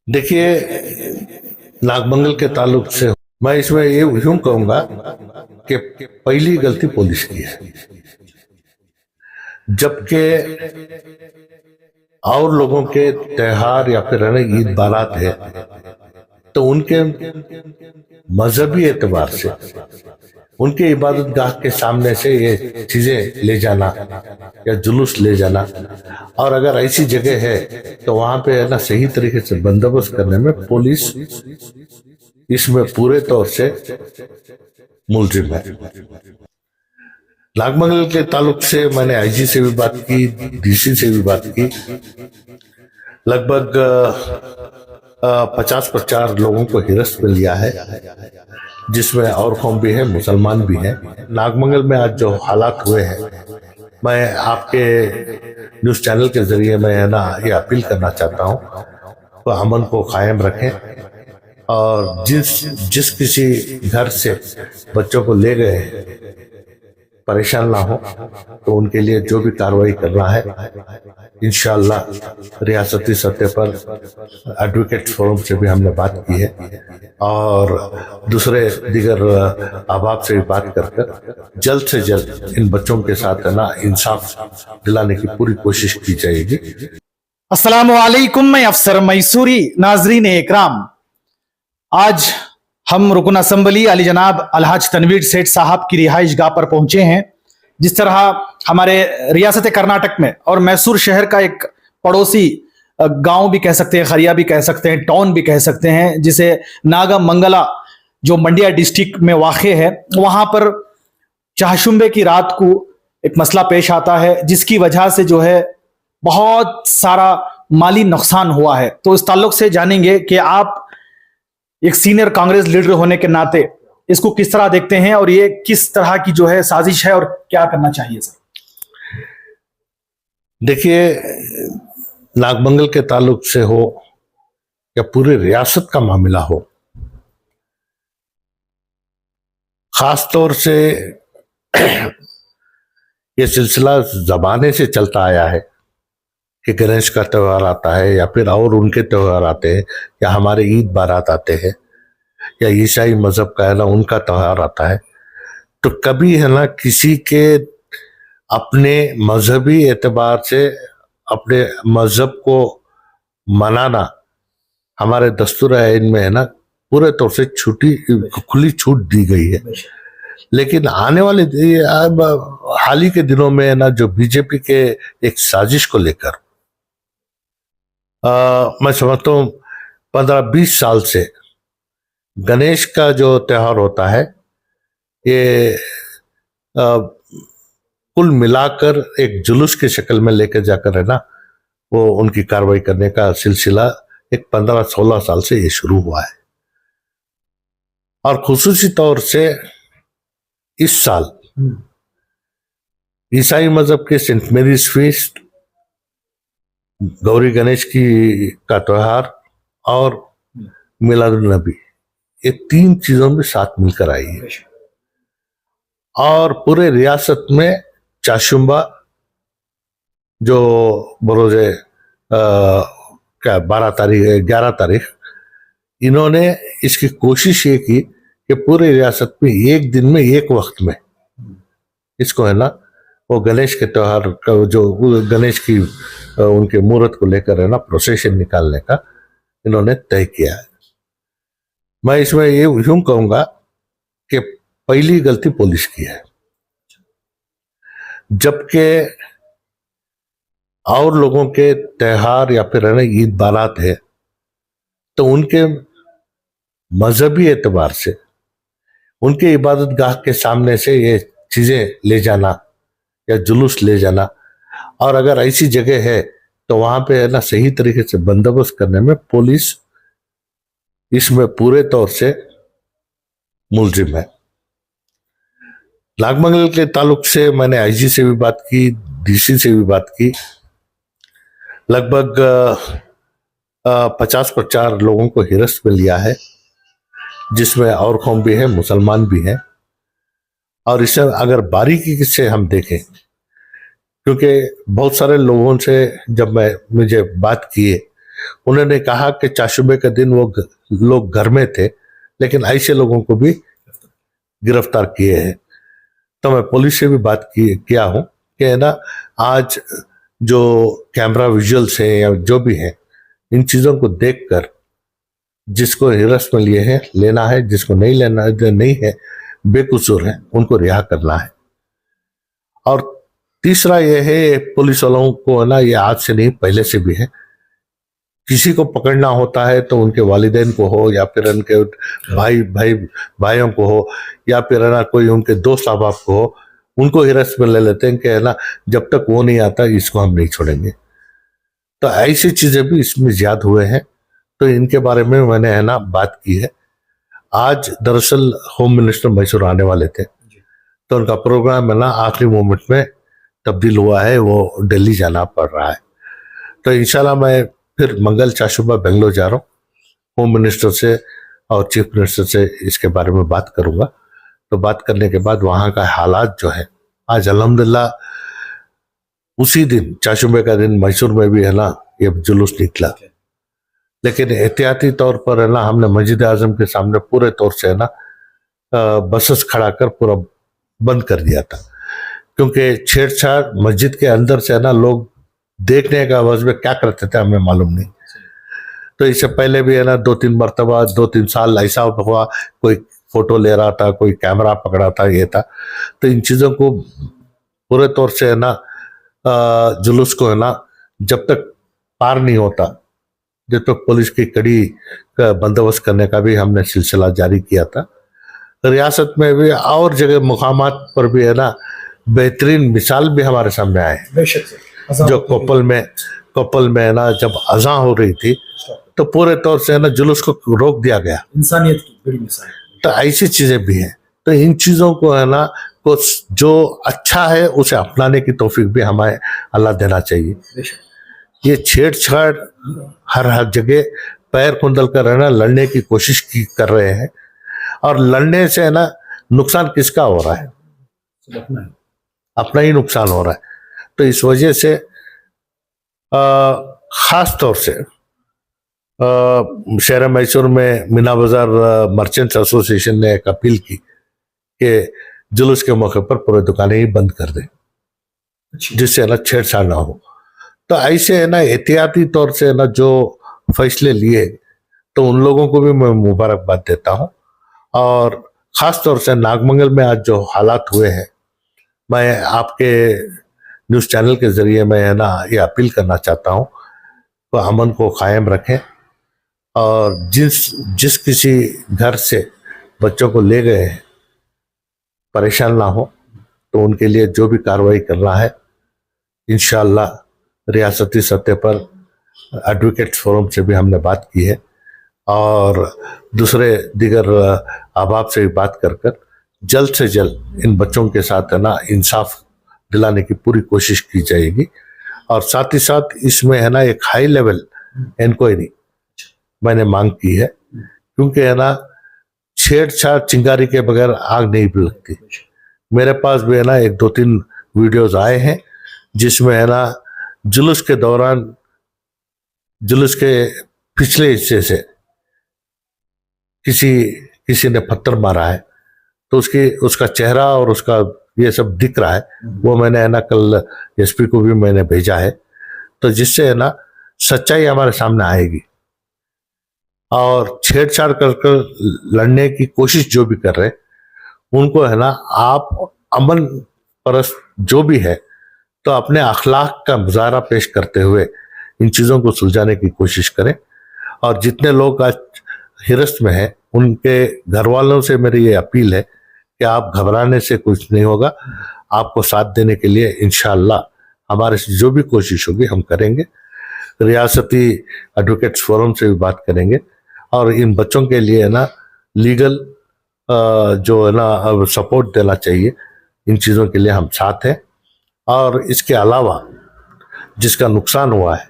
देखिए, नागमंगल के ताल्लुक से मैं इसमें ये यूं कहूंगा कि पहली गलती पुलिस की है। जबकि और लोगों के त्योहार या फिर ईद बारात है तो उनके मजहबी एतबार से उनके इबादत गाह के सामने से ये चीजें ले जाना या जुलूस ले जाना, और अगर ऐसी जगह है तो वहां पे है ना सही तरीके से बंदोबस्त करने में पुलिस इसमें पूरे तौर से मुलजिम है। नागमंगल के ताल्लुक से मैंने आईजी से भी बात की, डीसी से भी बात की। लगभग 50-50 लोगों को हिरासत में लिया है, जिसमें और कौम भी है, मुसलमान भी है। नागमंगल में आज जो हालात हुए हैं, मैं आपके न्यूज चैनल के जरिए मैं है ना ये अपील करना चाहता हूँ तो अमन को कायम रखें, और जिस किसी घर से बच्चों को ले गए परेशान ना हो तो उनके लिए जो भी कार्रवाई करना है इंशाअल्लाह रियासती सतह पर एडवोकेट फोरम से भी हमने बात की है, और दूसरे दीगर अहबाब से भी बात कर जल्द से जल्द इन बच्चों के साथ है ना इंसाफ दिलाने की पूरी कोशिश की जाएगी। अस्सलामु अलैकुम, मैं अफसर मैसूरी। नाजरीन इकराम, आज हम रुकन असम्बली अली जनाब अलहाज तनवीर सेठ साहब की रिहाइश गाह पर पहुंचे हैं। जिस तरह हमारे रियासत कर्नाटक में और मैसूर शहर का एक पड़ोसी गांव भी कह सकते हैं, खरिया भी कह सकते हैं, टाउन भी कह सकते हैं, जिसे नागामंगला जो मंडिया डिस्ट्रिक्ट में वाक़े है, वहां पर चाहशुम्बे की रात को एक मसला पेश आता है, जिसकी वजह से जो है बहुत सारा माली नुकसान हुआ है। तो इस ताल्लुक से जानेंगे कि आप एक सीनियर कांग्रेस लीडर होने के नाते इसको किस तरह देखते हैं और ये किस तरह की जो है साजिश है और क्या करना चाहिए सर। देखिए, नागमंगल के ताल्लुक से हो या पूरे रियासत का मामला हो, खास तौर से ये सिलसिला जमाने से चलता आया है कि गणेश का त्यौहार आता है या फिर और उनके त्यौहार आते हैं या हमारे ईद बारात आते हैं या ईसाई मजहब का है ना उनका त्यौहार आता है, तो कभी है ना किसी के अपने मजहबी एतबार से अपने मजहब को मनाना हमारे दस्तूर आइन में है ना पूरे तौर से खुली छूट दी गई है। लेकिन आने वाले हाल ही के दिनों में है ना जो बीजेपी के एक साजिश को लेकर मैं समझता हूँ 15-20 साल से गणेश का जो त्योहार होता है ये कुल मिलाकर एक जुलूस की शक्ल में लेकर जाकर है ना वो उनकी कार्रवाई करने का सिलसिला एक 15-16 साल से ये शुरू हुआ है। और खुसूसी तौर से इस साल ईसाई मजहब के Saint Mary's feast, Gauri Ganesh की का त्योहार और मिलादुन नबी, ये 3 चीजों में साथ मिलकर आई है। और पूरे रियासत में चाशुम्बा जो बरोजे क्या 11 तारीख इन्होंने इसकी कोशिश ये की कि पूरे रियासत में एक दिन में एक वक्त में इसको है ना वो गणेश के त्योहार का जो गणेश की उनके मूर्त को लेकर है ना प्रोसेशन निकालने का इन्होंने तय किया है। मैं इसमें ये यूं कहूंगा कि पहली गलती पुलिस की है। जबकि और लोगों के त्योहार या फिर है ना ईद बारात है तो उनके मजहबी एतबार से उनके इबादत गाह के सामने से ये चीजें ले जाना या जुलूस ले जाना, और अगर ऐसी जगह है तो वहां पे है ना सही तरीके से बंदोबस्त करने में पुलिस इसमें पूरे तौर से मुलजिम है। नागमंगल के ताल्लुक से मैंने आईजी से भी बात की, डीसी से भी बात की। लगभग 50-50 लोगों को हिरासत में लिया है, जिसमें और कौम भी है, मुसलमान भी हैं। और इसे अगर बारीकी से हम देखें, क्योंकि बहुत सारे लोगों से जब मुझे बात की उन्होंने कहा कि चाशुबे के दिन वो लोग घर में थे, लेकिन ऐसे लोगों को भी गिरफ्तार किए हैं। तो मैं पुलिस से भी बात किया हूं कि है ना, आज जो कैमरा विजुअल्स है या जो भी है, इन चीजों को देखकर जिसको हिरासत में लिए है लेना है, जिसको नहीं लेना नहीं है, बेकसूर है, उनको रिहा करना है। और तीसरा ये है, पुलिस वालों को है ना, ये आज से नहीं पहले से भी है, किसी को पकड़ना होता है तो उनके वालिदैन को हो या फिर उनके भाइयों को हो या फिर है ना कोई उनके दोस्त अहबाब को हो, उनको हिरासत में ले लेते हैं कि है ना, जब तक वो नहीं आता इसको हम नहीं छोड़ेंगे। तो ऐसी चीजें भी इसमें ज्यादा हुए हैं। तो इनके बारे में मैंने है ना बात की है। आज दरअसल होम मिनिस्टर मैसूर आने वाले थे, तो उनका प्रोग्राम है ना आखिरी मोमेंट में तब्दील हुआ है, वो दिल्ली जाना पड़ रहा है। तो इंशाल्लाह मैं फिर मंगल चाशुबा बेंगलोर जा रहा हूँ, होम मिनिस्टर से और चीफ मिनिस्टर से इसके बारे में बात करूंगा। तो बात करने के बाद वहाँ का हालात जो है, आज अल्हम्दुलिल्लाह उसी दिन चाशुबे का दिन मैसूर में भी है ना ये जुलूस निकला, लेकिन एहतियाती तौर पर है ना हमने मस्जिद आजम के सामने पूरे तौर से है ना बसेस खड़ा कर पूरा बंद कर दिया था, क्योंकि छेड़छाड़ मस्जिद के अंदर से है ना लोग देखने का आवाज में क्या करते थे हमें मालूम नहीं। तो इससे पहले भी है ना 2-3 मरतबा 2-3 साल ऐसा हुआ, कोई फोटो ले रहा था, कोई कैमरा पकड़ा था, ये था। तो इन चीजों को पूरे तौर से है ना जुलूस को है ना जब तक पार नहीं होता, जब तक पुलिस की कड़ी का बंदोबस्त करने का भी हमने सिलसिला जारी किया था। रियासत में भी और जगह मुकामात पर भी है ना बेहतरीन मिसाल भी हमारे सामने आए। जो कोपल में है ना जब अज़ां हो रही थी तो पूरे तौर से है ना जुलूस को रोक दिया गया, इंसानियत की बड़ी मिसाल। तो ऐसी चीजें भी हैं। तो इन चीजों को है ना कुछ जो अच्छा है उसे अपनाने की तौफीक भी हमें अल्लाह देना चाहिए। ये छेड़छाड़ हर जगह पैर कुंदल कर है ना लड़ने की कोशिश कर रहे हैं, और लड़ने से है ना नुकसान किसका हो रहा है? अपना ही नुकसान हो रहा है। तो इस वजह से खास तौर से शहर मैसूर में मीना बाजार मर्चेंट्स एसोसिएशन ने एक अपील की कि जुलूस के मौके पर पूरे दुकानें ही बंद कर दें, जिससे है ना छेड़छाड़ ना हो। तो ऐसे है ना एहतियाती तौर से है ना जो फैसले लिए, तो उन लोगों को भी मैं मुबारकबाद देता हूँ। और ख़ास तौर से नागमंगल में आज जो हालात हुए हैं, मैं आपके न्यूज़ चैनल के ज़रिए मैं है ना ये अपील करना चाहता हूँ तो अमन को कायम रखें, और जिस किसी घर से बच्चों को ले गए हैं परेशान ना हो, तो उनके लिए जो भी कार्रवाई करना है इंशाअल्लाह रियासती सतह पर एडवोकेट फोरम से भी हमने बात की है, और दूसरे दीगर अहबाब से भी बात कर जल्द से जल्द इन बच्चों के साथ है ना इंसाफ दिलाने की पूरी कोशिश की जाएगी। और साथ ही साथ इसमें है ना एक हाई लेवल इंक्वायरी मैंने मांग की है, क्योंकि है ना छेड़छाड़ चिंगारी के बगैर आग नहीं लगती। मेरे पास भी है ना 1-2-3 वीडियोस आए हैं जिसमें है ना जुलूस के दौरान जुलूस के पिछले हिस्से से किसी ने पत्थर मारा है, तो उसका चेहरा और उसका ये सब दिख रहा है। वो मैंने है ना कल एसपी को भी मैंने भेजा है, तो जिससे है ना सच्चाई हमारे सामने आएगी। और छेड़छाड़ कर लड़ने की कोशिश जो भी कर रहे उनको है ना आप अमन परस्त जो भी है तो अपने अखलाक का मुजाहरा पेश करते हुए इन चीज़ों को सुलझाने की कोशिश करें। और जितने लोग आज हिरासत में हैं उनके घर वालों से मेरी ये अपील है कि आप घबराने से कुछ नहीं होगा, आपको साथ देने के लिए इंशाअल्लाह हमारे से जो भी कोशिश होगी हम करेंगे। रियासती एडवोकेट्स फोरम से भी बात करेंगे, और इन बच्चों के लिए है ना लीगल जो है ना सपोर्ट देना चाहिए, इन चीज़ों के लिए हम साथ हैं। और इसके अलावा जिसका नुकसान हुआ है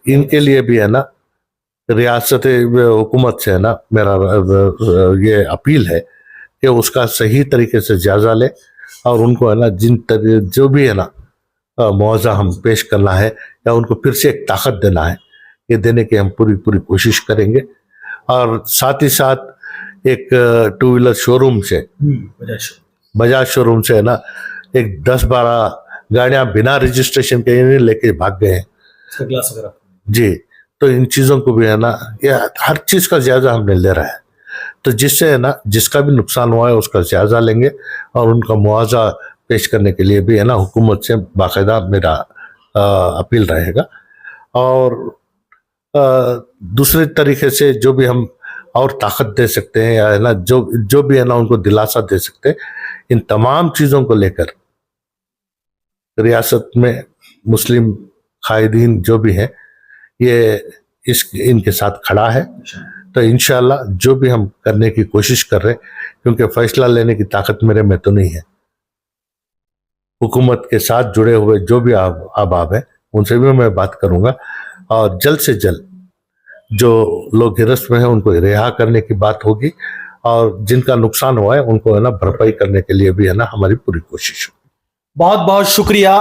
इनके लिए भी है ना रियासत हुकूमत से है ना मेरा ये अपील है कि उसका सही तरीके से जायजा ले, और उनको है ना जो भी है ना मुआवजा हम पेश करना है या उनको फिर से एक ताकत देना है ये देने की हम पूरी पूरी कोशिश करेंगे। और साथ ही साथ एक 2 व्हीलर शोरूम से, बजाज शोरूम से है ना, एक 10-12 गाड़ियां बिना रजिस्ट्रेशन के ही लेके भाग गए हैं जी। तो इन चीजों को भी है ना, ये हर चीज का जायजा हमने ले रहा है, तो जिससे है ना जिसका भी नुकसान हुआ है उसका जायजा लेंगे और उनका मुआवजा पेश करने के लिए भी है ना हुकूमत से बाकायदा मेरा अपील रहेगा। और दूसरे तरीके से जो भी हम और ताकत दे सकते हैं या है ना जो भी है ना उनको दिलासा दे सकते हैं, इन तमाम चीज़ों को लेकर रियासत में मुस्लिम कायदीन जो भी है ये इनके साथ खड़ा है। तो इंशाल्लाह जो भी हम करने की कोशिश कर रहे हैं, क्योंकि फैसला लेने की ताकत मेरे में तो नहीं है, हुकूमत के साथ जुड़े हुए जो भी अहबाब हैं उनसे भी मैं बात करूंगा और जल्द से जल्द जो लोग हिरासत में हैं उनको रिहा करने की बात होगी और जिनका नुकसान हुआ है उनको है ना भरपाई करने के लिए भी है ना हमारी पूरी कोशिश होगी। बहुत बहुत शुक्रिया।